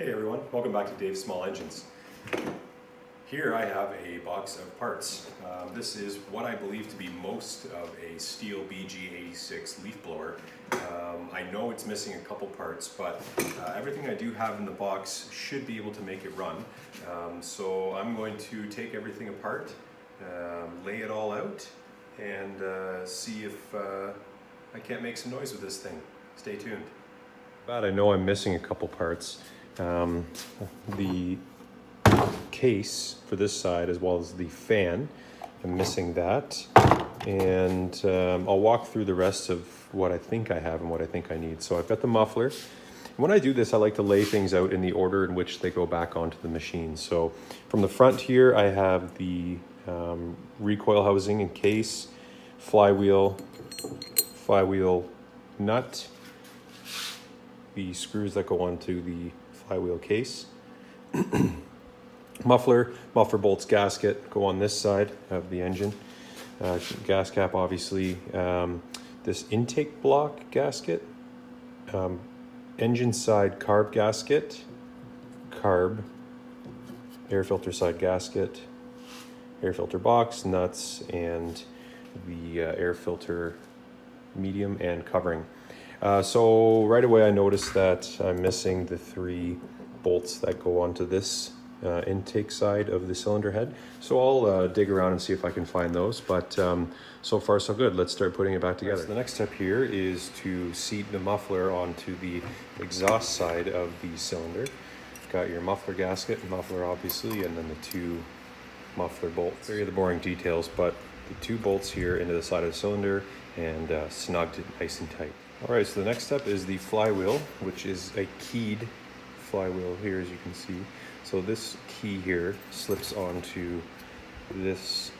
Hey everyone, welcome back to Dave's Small Engines. Here I have a box of parts. This is what I believe to be most of a Stihl BG86 leaf blower. I know it's missing a couple parts, but everything I do have in the box should be able to make it run. So I'm going to take everything apart, lay it all out, and see if I can't make some noise with this thing. Stay tuned. But I know I'm missing a couple parts. The case for this side as well as the fan, I'm missing that, and I'll walk through the rest of what I think I have and what I think I need. So I've got the muffler. When I do this, I like to lay things out in the order in which they go back onto the machine. So from the front here, I have the recoil housing and case, flywheel nut, the screws that go onto the flywheel case, muffler bolts, gasket go on this side of the engine, gas cap obviously, this intake block gasket, engine side carb gasket, air filter side gasket, air filter box, nuts, and the air filter medium and covering. So right away I noticed that I'm missing the 3 bolts that go onto this intake side of the cylinder head. So I'll dig around and see if I can find those, but so far so good. Let's start putting it back together. So the next step here is to seat the muffler onto the exhaust side of the cylinder. Got your muffler gasket, muffler obviously, and then the 2 muffler bolts. Very the boring details, but the 2 bolts here into the side of the cylinder and snugged nice and tight. All right, so the next step is the flywheel, which is a keyed flywheel here, as you can see. So this key here slips onto this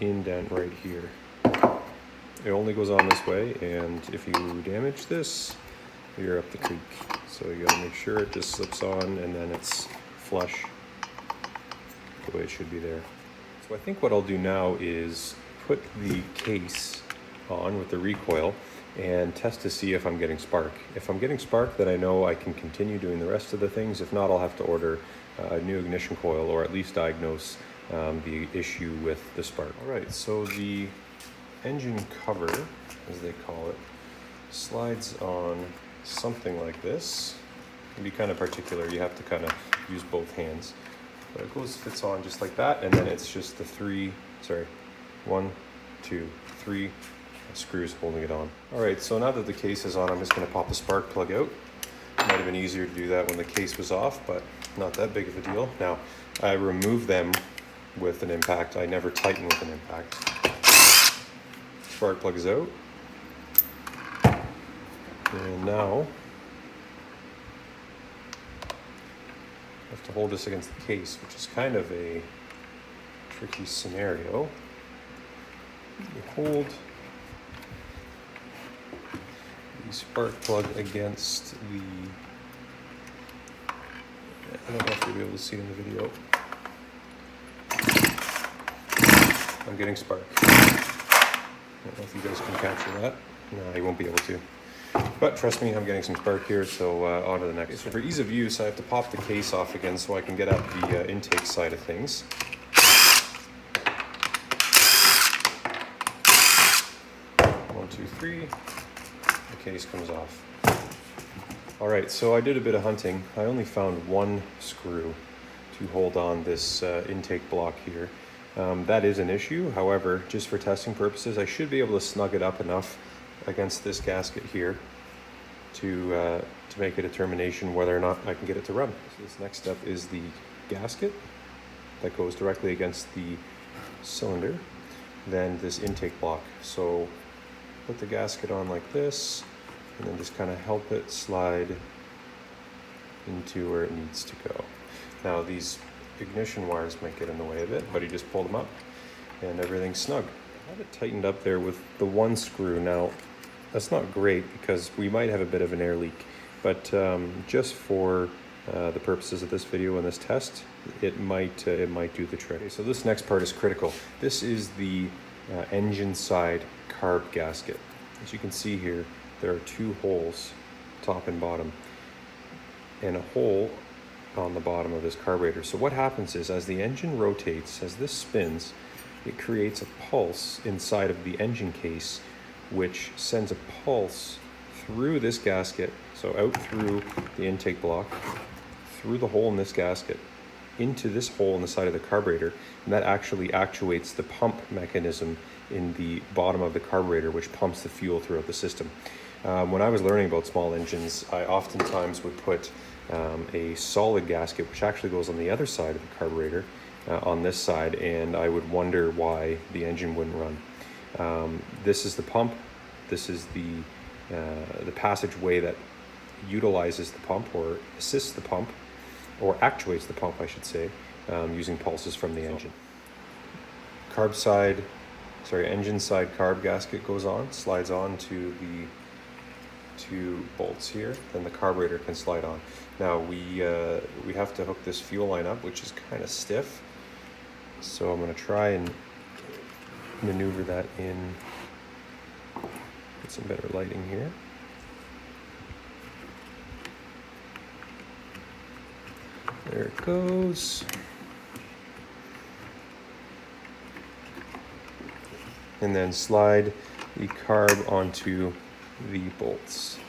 indent right here. It only goes on this way, and if you damage this, you're up the creek. So you gotta make sure it just slips on and then it's flush the way it should be there. So I think what I'll do now is put the case on with the recoil and test to see if I'm getting spark. If I'm getting spark, then I know I can continue doing the rest of the things. If not, I'll have to order a new ignition coil, or at least diagnose the issue with the spark. All right, so the engine cover, as they call it, slides on something like this. It can be kind of particular. You have to kind of use both hands. But it fits on just like that, and then it's just the 1, 2, 3 screws holding it on. All right, so now that the case is on, I'm just gonna pop the spark plug out. Might have been easier to do that when the case was off, but not that big of a deal. Now, I remove them with an impact. I never tighten with an impact. Spark plug is out. And now, I have to hold this against the case, which is kind of a tricky scenario. You hold the spark plug against the, I don't know if you'll be able to see it in the video. I'm getting spark. I don't know if you guys can capture that. No, you won't be able to. But trust me, I'm getting some spark here, so on to the next. So for ease of use, I have to pop the case off again so I can get at the intake side of things. 1, 2, 3. The case comes off. All right, so I did a bit of hunting. I only found 1 screw to hold on this intake block here. That is an issue. However, just for testing purposes, I should be able to snug it up enough against this gasket here to make a determination whether or not I can get it to run. So this next step is the gasket that goes directly against the cylinder, then this intake block. So put the gasket on like this, and then just kind of help it slide into where it needs to go. Now these ignition wires might get in the way of it, but you just pull them up and everything's snug. I have it tightened up there with the 1 screw. Now that's not great because we might have a bit of an air leak, but just for the purposes of this video and this test, it might do the trick. Okay, so this next part is critical. This is the engine side carb gasket. As you can see here, there are 2 holes, top and bottom. and a hole on the bottom of this carburetor. So what happens is, as the engine rotates, as this spins, it creates a pulse inside of the engine case, which sends a pulse through this gasket, so out through the intake block, through the hole in this gasket, into this hole in the side of the carburetor, and that actually actuates the pump mechanism in the bottom of the carburetor, which pumps the fuel throughout the system. When I was learning about small engines, I oftentimes would put a solid gasket, which actually goes on the other side of the carburetor, on this side, and I would wonder why the engine wouldn't run. This is the pump. This is the passageway that utilizes the pump, or assists the pump, or actuates the pump, I should say, using pulses from the engine. Engine side carb gasket goes on, slides on to the 2 bolts here, then the carburetor can slide on. Now we have to hook this fuel line up, which is kind of stiff, so I'm going to try and maneuver that in, get some better lighting here. There it goes. And then slide the carb onto the bolts,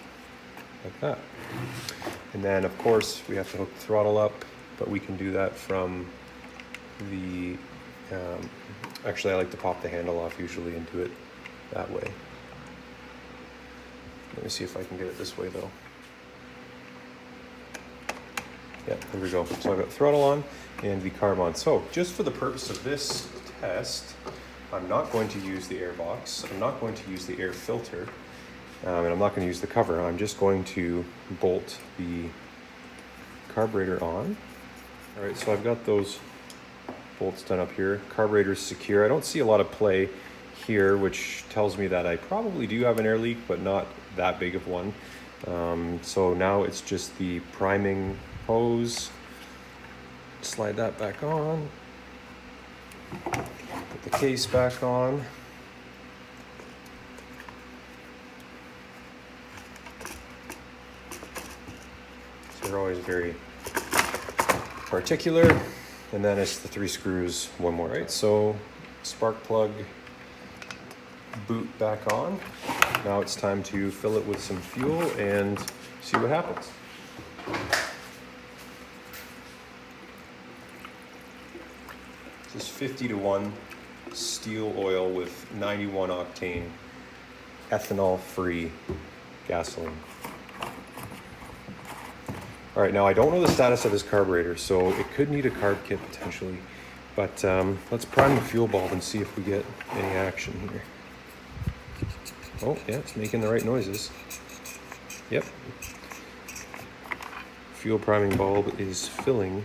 like that. And then, of course, we have to hook the throttle up, but we can do that from the, actually I like to pop the handle off usually and do it that way. Let me see if I can get it this way though. Yeah, there we go. So I've got throttle on and the carb on. So just for the purpose of this test, I'm not going to use the air box, I'm not going to use the air filter, and I'm not going to use the cover. I'm just going to bolt the carburetor on. All right, so I've got those bolts done up here. Carburetor's secure. I don't see a lot of play here, which tells me that I probably do have an air leak, but not that big of one. So now it's just the priming hose. Slide that back on. Put the case back on. So they're always very particular. And then it's the 3 screws, one more, right? So spark plug boot back on. Now it's time to fill it with some fuel and see what happens. This is 50-to-1 Stihl oil with 91 octane ethanol-free gasoline. All right, now I don't know the status of this carburetor, so it could need a carb kit potentially, but let's prime the fuel bulb and see if we get any action here. Oh, yeah, it's making the right noises. Yep. Fuel priming bulb is filling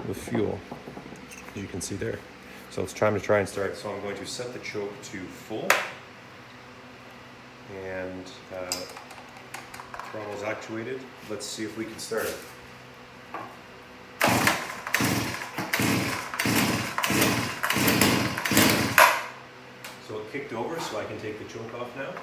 with fuel, as you can see there. So it's time to try and start. So I'm going to set the choke to full, and throttle's actuated. Let's see if we can start it. So it kicked over, so I can take the choke off now.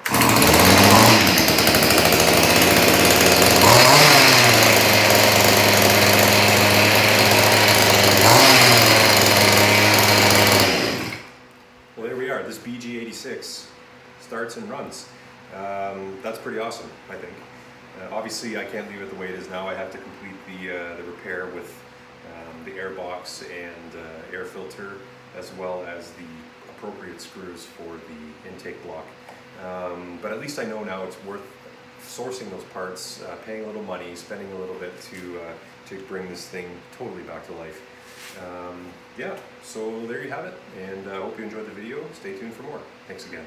Well, there we are. This BG86 starts and runs. That's pretty awesome, I think. Obviously, I can't leave it the way it is now. I have to complete the repair with the air box and air filter, as well as the appropriate screws for the intake block. But at least I know now it's worth sourcing those parts, paying a little money, spending a little bit to bring this thing totally back to life. Yeah, so there you have it, and I hope you enjoyed the video. Stay tuned for more. Thanks again.